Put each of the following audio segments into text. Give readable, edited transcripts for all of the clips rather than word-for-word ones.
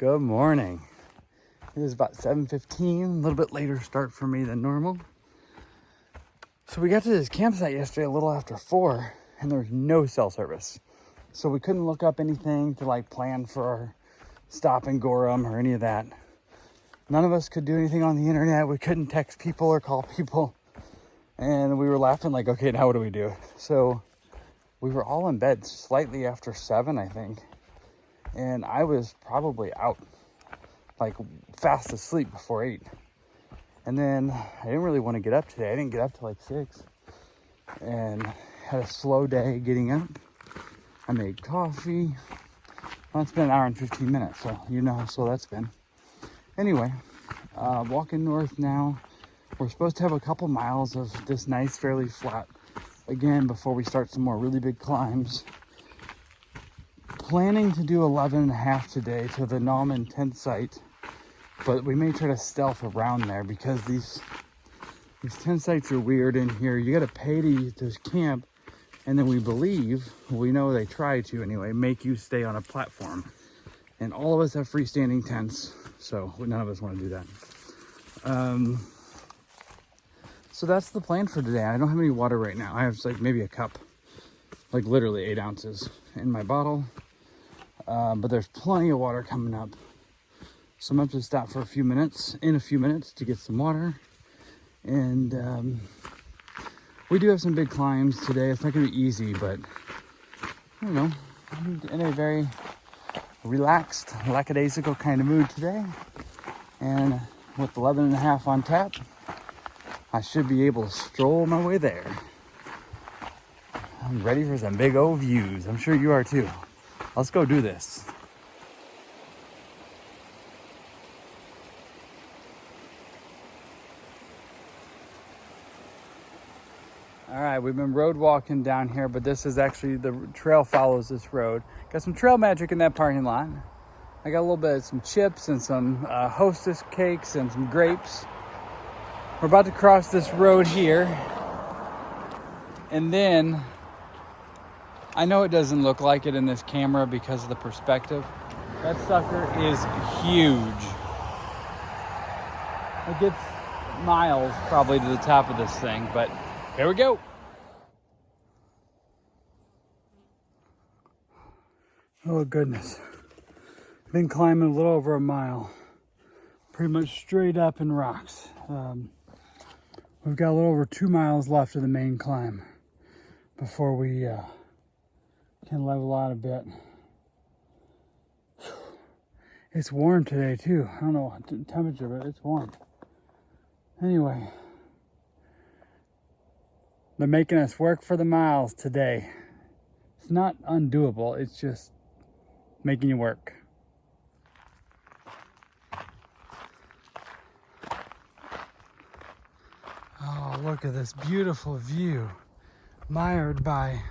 Good morning. It is about 7:15, a little bit later start for me than normal. So we got to this campsite yesterday a little after 4, and there was no cell service. So we couldn't look up anything to like plan for our stop in Gorham or any of that. None of us could do anything on the internet. We couldn't text people or call people. And we were laughing like, okay, now what do we do? So we were all in bed slightly after 7, I think. And I was probably out, like fast asleep before 8. And then I didn't really want to get up today. I didn't get up till like 6. And had a slow day getting up. I made coffee. Well, it's been an hour and 15 minutes, so you know how slow that's been. Anyway, walking north now. We're supposed to have a couple miles of this nice, fairly flat again before we start some more really big climbs. Planning to do 11.5 today to the Nauman tent site, but we may try to stealth around there because these tent sites are weird in here. You got to pay to camp, and then we know they try to anyway, make you stay on a platform. And all of us have freestanding tents, so none of us want to do that. So that's the plan for today. I don't have any water right now. I have like maybe a cup, like literally 8 ounces in my bottle. But there's plenty of water coming up. So I'm going to have to stop for a few minutes to get some water. And we do have some big climbs today. It's not going to be easy, but I don't know. I'm in a very relaxed, lackadaisical kind of mood today. And with 11.5 on tap, I should be able to stroll my way there. I'm ready for some big old views. I'm sure you are too. Let's go do this. All right, we've been road walking down here, but this is actually, the trail follows this road. Got some trail magic in that parking lot. I got a little bit of some chips and some Hostess cakes and some grapes. We're about to cross this road here. And then, I know it doesn't look like it in this camera because of the perspective. That sucker is huge. It gets miles probably to the top of this thing, but here we go. Oh goodness. Been climbing a little over a mile. Pretty much straight up in rocks. We've got a little over 2 miles left of the main climb before we can level out a bit. It's warm today too. I don't know what the temperature, but it's warm. Anyway, they're making us work for the miles today. It's not undoable, it's just making you work. Oh, look at this beautiful view, mired by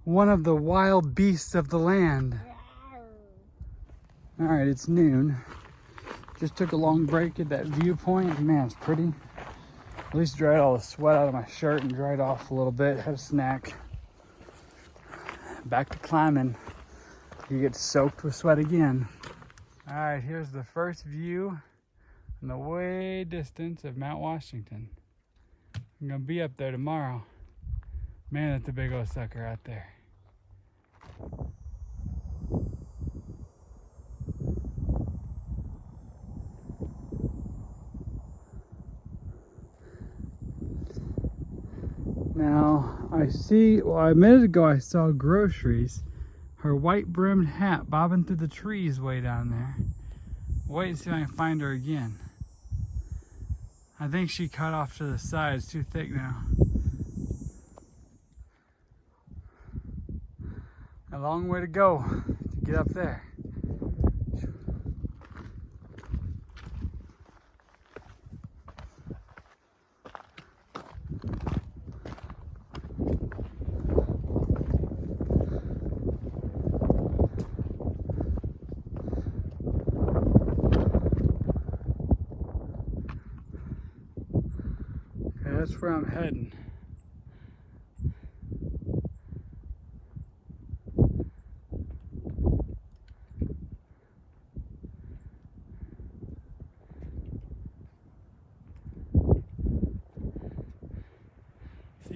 one of the wild beasts of the land. All right, it's noon. Just took a long break at that viewpoint. Man, it's pretty. At least dried all the sweat out of my shirt and dried off a little bit. Had a snack. Back to climbing. You get soaked with sweat again. All right, here's the first view in the way distance of Mount Washington. I'm gonna be up there tomorrow. Man, that's a big old sucker out there. Now, a minute ago I saw groceries. Her white brimmed hat bobbing through the trees way down there. Wait and see if I can find her again. I think she cut off to the side. It's too thick now. A long way to go to get up there. That's where I'm heading.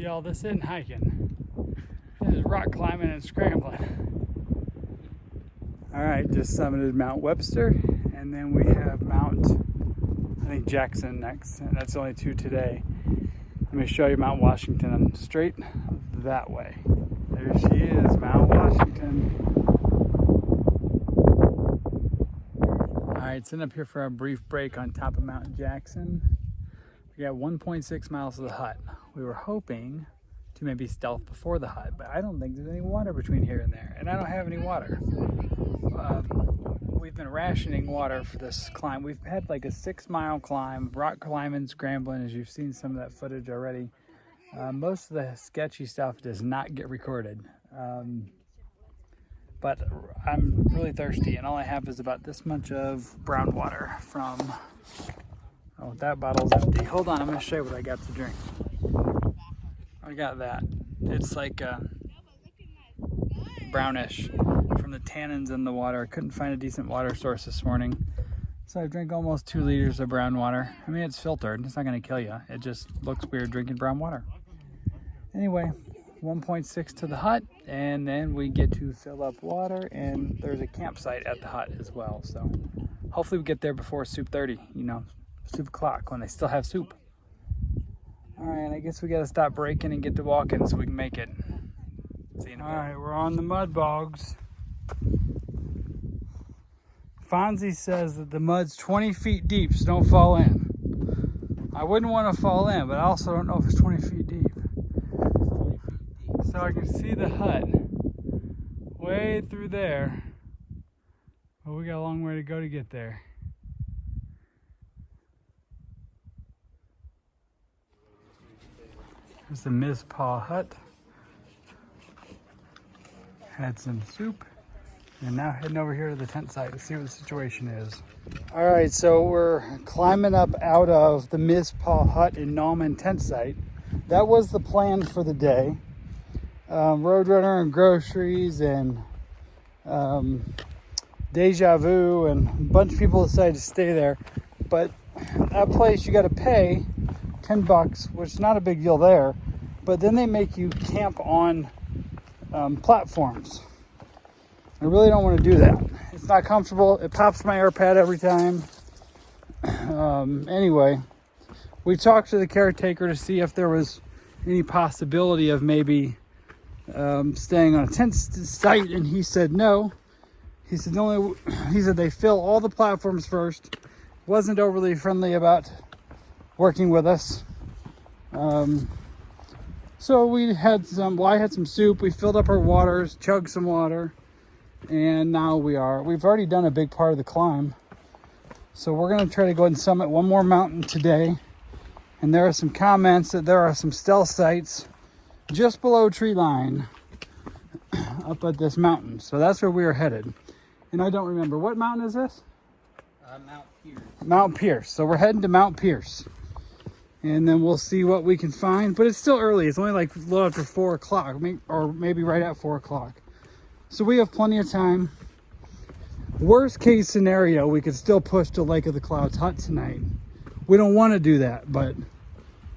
Y'all, this isn't hiking. This is rock climbing and scrambling. All right, just summited Mount Webster, and then we have Mount, I think, Jackson next, and that's only 2 today. Let me show you Mount Washington straight that way. There she is, Mount Washington. All right, sitting up here for a brief break on top of Mount Jackson. We got 1.6 miles to the hut. We were hoping to maybe stealth before the hut, but I don't think there's any water between here and there, and I don't have any water. We've been rationing water for this climb. We've had like a 6-mile climb, rock climbing, scrambling, as you've seen some of that footage already. Most of the sketchy stuff does not get recorded, but I'm really thirsty, and all I have is about this much of brown water from, oh, that bottle's empty. Hold on, I'm gonna show you what I got to drink. I got that. It's like brownish from the tannins in the water. I couldn't find a decent water source this morning, so I drank almost 2 liters of brown water. I mean, it's filtered. It's not going to kill you. It just looks weird drinking brown water. Anyway, 1.6 to the hut, and then we get to fill up water, and there's a campsite at the hut as well. So hopefully we get there before soup 30, you know, soup o'clock when they still have soup. All right, I guess we got to stop breaking and get to walking so we can make it. See you in a bit. All right, we're on the mud bogs. Fonzie says that the mud's 20 feet deep, so don't fall in. I wouldn't want to fall in, but I also don't know if it's 20 feet deep. So I can see the hut way through there, but we got a long way to go to get there. There's the Ms. Paw hut. Had some soup, and now heading over here to the tent site to see what the situation is. All right, so we're climbing up out of the Ms. Paw hut in Nauman tent site. That was the plan for the day. Roadrunner and groceries and Deja Vu and a bunch of people decided to stay there. But that place you got to pay $10, which is not a big deal there. But then they make you camp on platforms. I really don't want to do that. It's not comfortable. It pops my AirPad every time. Anyway, we talked to the caretaker to see if there was any possibility of maybe staying on a tent site, and he said no. He said they fill all the platforms first. Wasn't overly friendly about working with us. So we had I had some soup. We filled up our waters, chugged some water, and now we've already done a big part of the climb. So we're going to try to go and summit one more mountain today. And there are some comments that there are some stealth sites just below tree line up at this mountain. So that's where we are headed. And I don't remember, what mountain is this? Mount Pierce. Mount Pierce. So we're heading to Mount Pierce. And then we'll see what we can find. But it's still early. It's only like a little after 4 o'clock, or maybe right at 4 o'clock. So we have plenty of time. Worst case scenario, we could still push to Lake of the Clouds hut tonight. We don't want to do that, but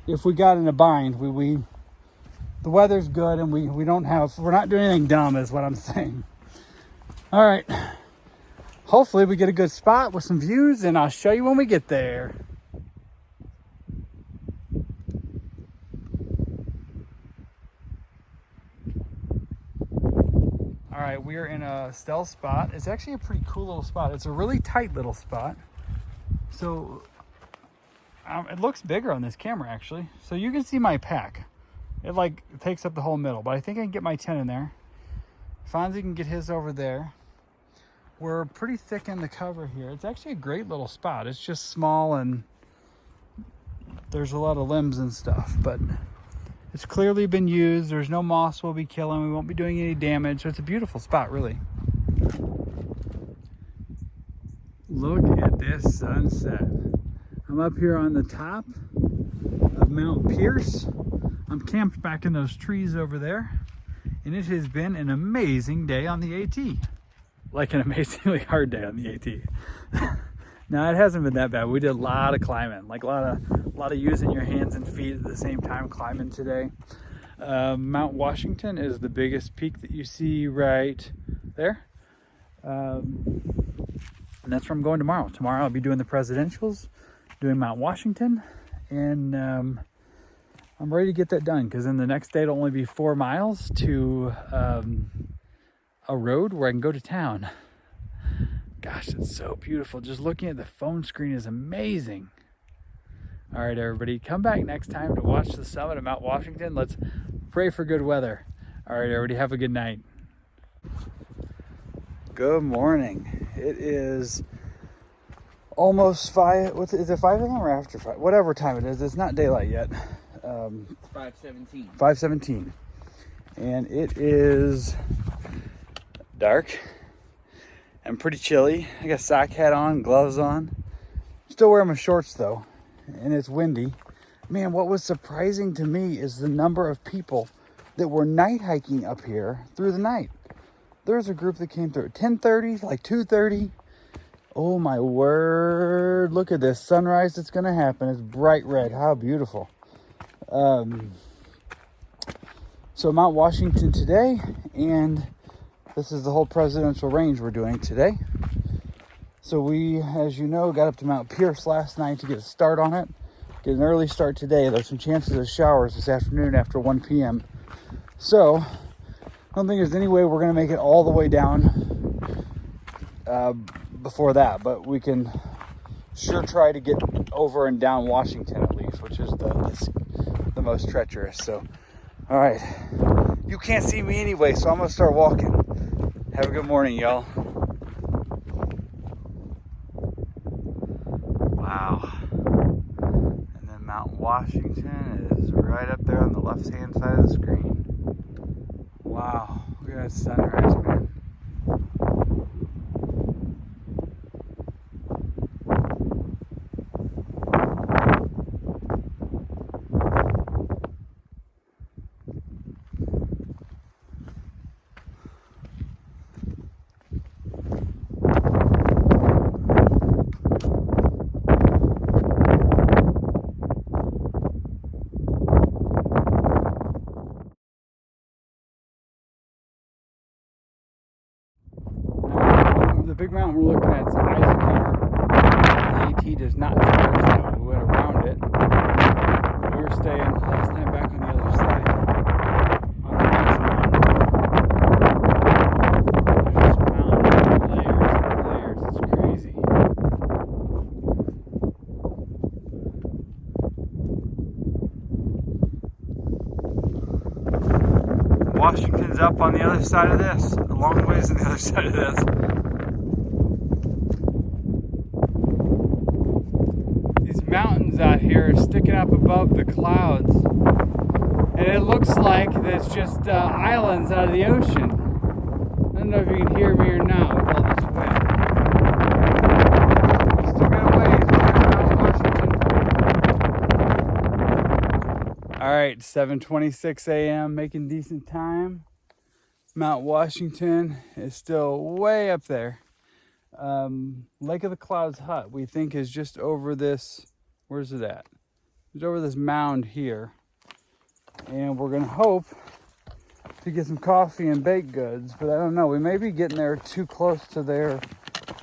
if we got in a bind, the weather's good, and we're not doing anything dumb is what I'm saying. All right. Hopefully we get a good spot with some views, and I'll show you when we get there. All right, we're in a stealth spot. It's actually a pretty cool little spot. It's a really tight little spot. So it looks bigger on this camera, actually. So you can see my pack. It takes up the whole middle, but I think I can get my tent in there. Fonzie can get his over there. We're pretty thick in the cover here. It's actually a great little spot. It's just small, and there's a lot of limbs and stuff, but it's clearly been used. There's no moss we'll be killing. We won't be doing any damage. So it's a beautiful spot, really. Look at this sunset. I'm up here on the top of Mount Pierce. I'm camped back in those trees over there. And it has been an amazing day on the AT. Like an amazingly hard day on the AT. No, it hasn't been that bad. We did a lot of climbing, like a lot of using your hands and feet at the same time climbing today. Mount Washington is the biggest peak that you see right there. And that's where I'm going tomorrow. Tomorrow I'll be doing the presidentials, doing Mount Washington, and I'm ready to get that done, because then the next day it'll only be 4 miles to a road where I can go to town. Gosh, it's so beautiful. Just looking at the phone screen is amazing. All right, everybody, come back next time to watch the summit of Mount Washington. Let's pray for good weather. All right, everybody, have a good night. Good morning. It is almost 5. Is it 5 a.m. or after 5? Whatever time it is. It's not daylight yet. 5:17. 5:17. And it is dark and pretty chilly. I got a sock hat on, gloves on. Still wearing my shorts though. And it's windy. Man, what was surprising to me is the number of people that were night hiking up here through the night. There was a group that came through at 10:30, like 2:30. Oh my word. Look at this sunrise that's going to happen. It's bright red. How beautiful. So Mount Washington today, and this is the whole presidential range we're doing today. So we, as you know, got up to Mount Pierce last night to get a start on it. Get an early start today. There's some chances of showers this afternoon after 1 p.m. So I don't think there's any way we're going to make it all the way down before that, but we can sure try to get over and down Washington at least, which is the most treacherous. So, all right. You can't see me anyway, so I'm going to start walking. Have a good morning, y'all. Wow. And then Mount Washington is right up there on the left-hand side of the screen. Wow. Look at that sunrise, man. The big mountain we're looking at is Eisenhower. The AT does not charge, so we went around it. We were staying last night back on the other side. On the next mountain. There's just mountains, layers and layers. It's crazy. Washington's up on the other side of this. A long ways on the other side of this. Mountains out here are sticking up above the clouds, and it looks like it's just islands out of the ocean. I don't know if you can hear me or not with all this wind. Still got a ways. Washington. All right, 7:26 a.m. making decent time. Mount Washington is still way up there. Lake of the Clouds hut we think is just over this. Where's it at? It's over this mound here. And we're going to hope to get some coffee and baked goods. But I don't know. We may be getting there too close to their,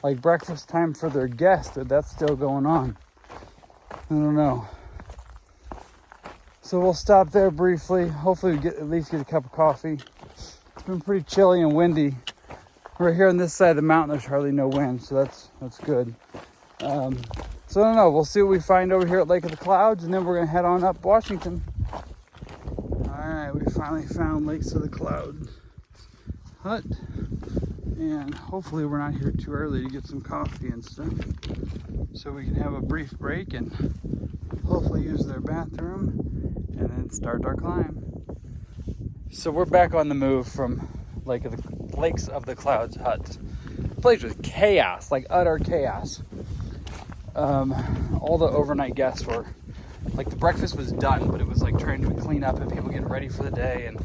like, breakfast time for their guests. That's still going on. I don't know. So we'll stop there briefly. Hopefully we at least get a cup of coffee. It's been pretty chilly and windy. Right here on this side of the mountain, there's hardly no wind. So that's good. So I don't know, we'll see what we find over here at Lake of the Clouds, and then we're going to head on up Washington. Alright, we finally found Lakes of the Clouds hut, and hopefully we're not here too early to get some coffee and stuff, so we can have a brief break and hopefully use their bathroom, and then start our climb. So we're back on the move from Lakes of the Clouds hut. The place was chaos, like utter chaos. All the overnight guests were, like, the breakfast was done, but it was like trying to clean up and people getting ready for the day, and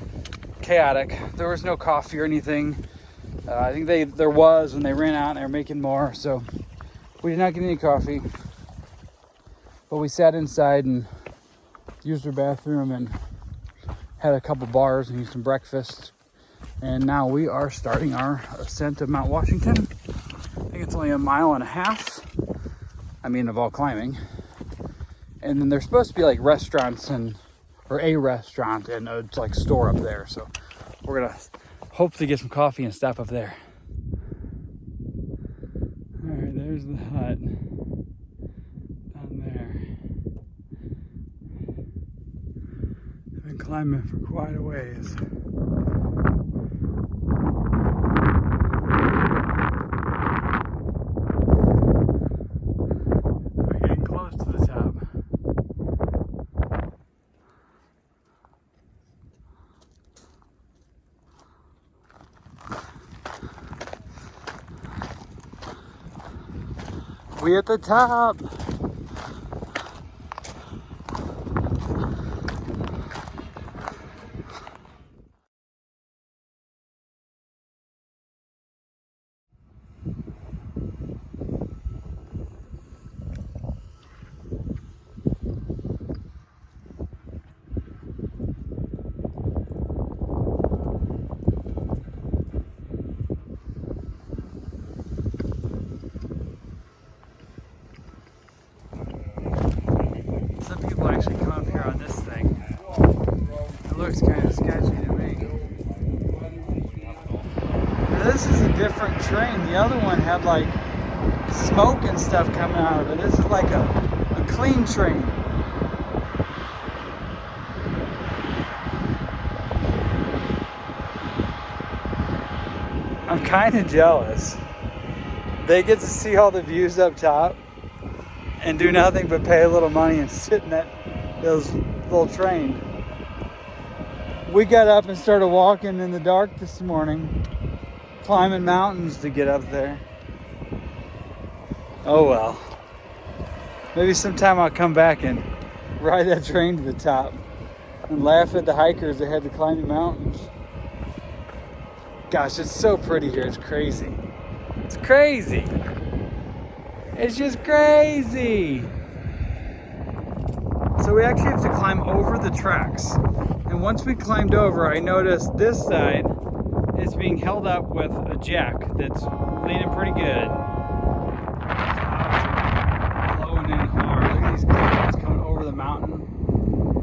chaotic. There was no coffee or anything. I think there was when they ran out and they were making more, so we did not get any coffee. But we sat inside and used our bathroom and had a couple bars and eat some breakfast. And now we are starting our ascent of Mount Washington. I think it's only 1.5 miles. I mean, of all climbing. And then there's supposed to be like restaurants or a restaurant and a like store up there. So we're gonna hopefully get some coffee and stop up there. All right, there's the hut down there. I've been climbing for quite a ways. We're getting close to the top. We at the top. Some people actually come up here on this thing. It looks kind of sketchy to me. This is a different train. The other one had like smoke and stuff coming out of it. This is like a clean train. I'm kind of jealous. They get to see all the views up top and do nothing but pay a little money and sit in those little train. We got up and started walking in the dark this morning, climbing mountains to get up there. Oh well. Maybe sometime I'll come back and ride that train to the top and laugh at the hikers that had to climb the mountains. Gosh, it's so pretty here. It's crazy. It's crazy. It's just crazy. So we actually have to climb over the tracks. And once we climbed over, I noticed this side is being held up with a jack that's leaning pretty good. Blowing in hard. Look at these clouds coming over the mountain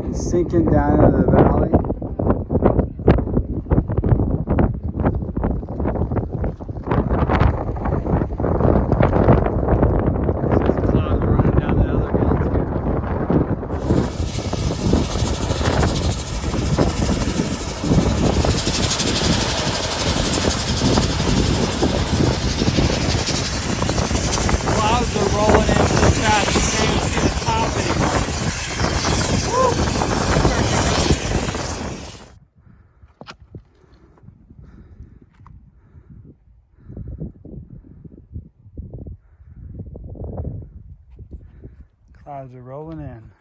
and sinking down into the valley. Clouds are rolling in.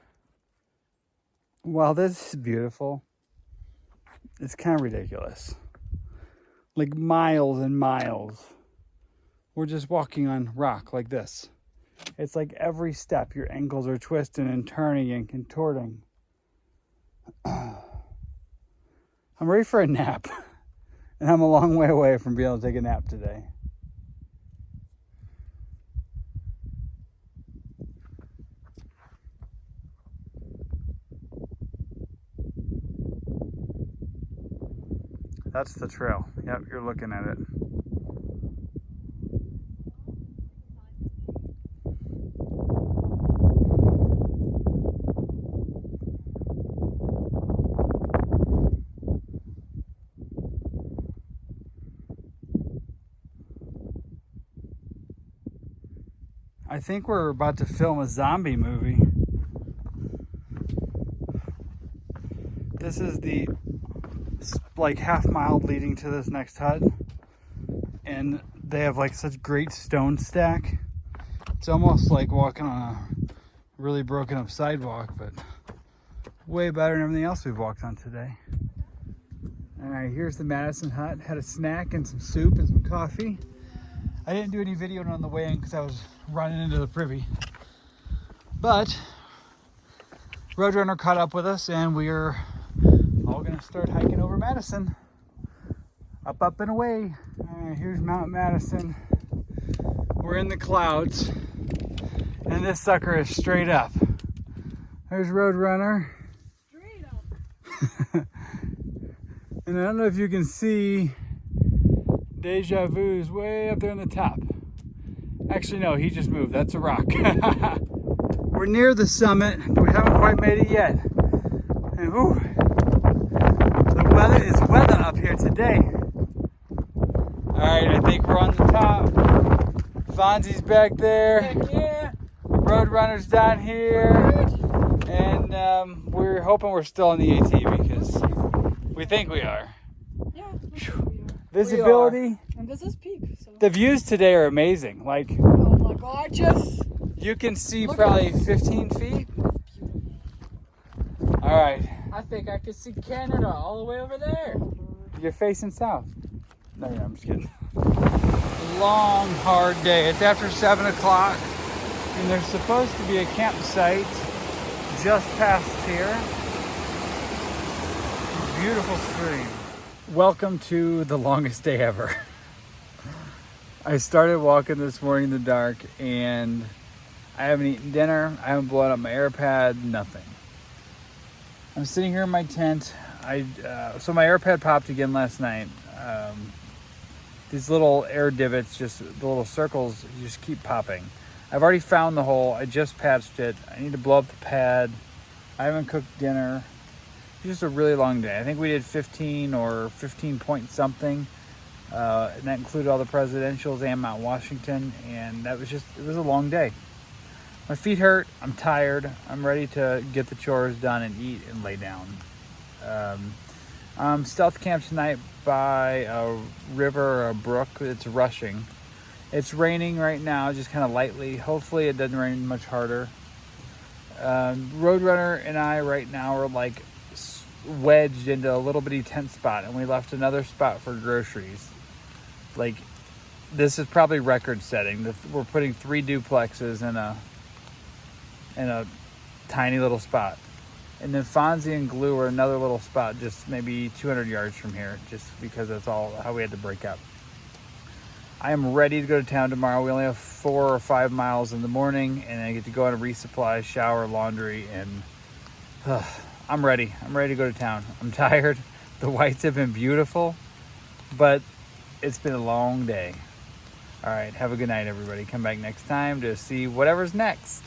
Wow, this is beautiful. It's kind of ridiculous. Like miles and miles. We're just walking on rock like this. It's like every step your ankles are twisting and turning and contorting. I'm ready for a nap. And I'm a long way away from being able to take a nap today. That's the trail. Yep, you're looking at it. I think we're about to film a zombie movie. This is the like half mile leading to this next hut, and they have like such great stone stack. It's almost like walking on a really broken up sidewalk, but way better than everything else we've walked on today. All right, here's the Madison hut. Had a snack and some soup and some coffee. I didn't do any video on the way in because I was running into the privy, but Roadrunner caught up with us and we are all gonna gonna start hiking over Madison. Up and away. All right, here's Mount Madison. We're in the clouds, and this sucker is straight up. There's Roadrunner. Straight up. And I don't know if you can see Deja Vu's way up there on the top. Actually, no, he just moved. That's a rock. We're near the summit, but we haven't quite made it yet. And whew, the weather is weather up here today. All right, I think we're on the top. Fonzie's back there. Heck yeah. Roadrunner's down here. And we're hoping we're still in the AT because we think we are. Yeah. Visibility. And this is peak. So. The views today are amazing. Like, Oh my gorgeous. you can see Look probably at 15 feet. Beautiful. All right, I think I could see Canada all the way over there. you're facing south. No, I'm just kidding. Long, hard day. It's after 7 o'clock, and there's supposed to be a campsite just past here. Beautiful stream. Welcome to the longest day ever. I started walking this morning in the dark, and I haven't eaten dinner. I haven't blown up my AirPad, nothing. I'm sitting here in my tent. So my AirPad popped again last night. These little air divots, just the little circles, just keep popping. I've already found the hole. I just patched it. I need to blow up the pad. I haven't cooked dinner. It's just a really long day. I think we did 15 or 15 point something. And that included all the presidentials and Mount Washington. And it was a long day. My feet hurt. I'm tired. I'm ready to get the chores done and eat and lay down. Stealth camp tonight by a river or a brook. It's rushing. It's raining right now, just kind of lightly. Hopefully it doesn't rain much harder. Roadrunner and I right now are like wedged into a little bitty tent spot, and we left another spot for groceries. Like, this is probably record setting. We're putting 3 duplexes in a tiny little spot. And then Fonzie and Glue are another little spot just maybe 200 yards from here, just because that's all how we had to break up. I am ready to go to town tomorrow. We only have 4 or 5 miles in the morning, and I get to go on a resupply, shower, laundry, and I'm ready. I'm ready to go to town. I'm tired. The whites have been beautiful, but it's been a long day. All right, have a good night, everybody. Come back next time to see whatever's next.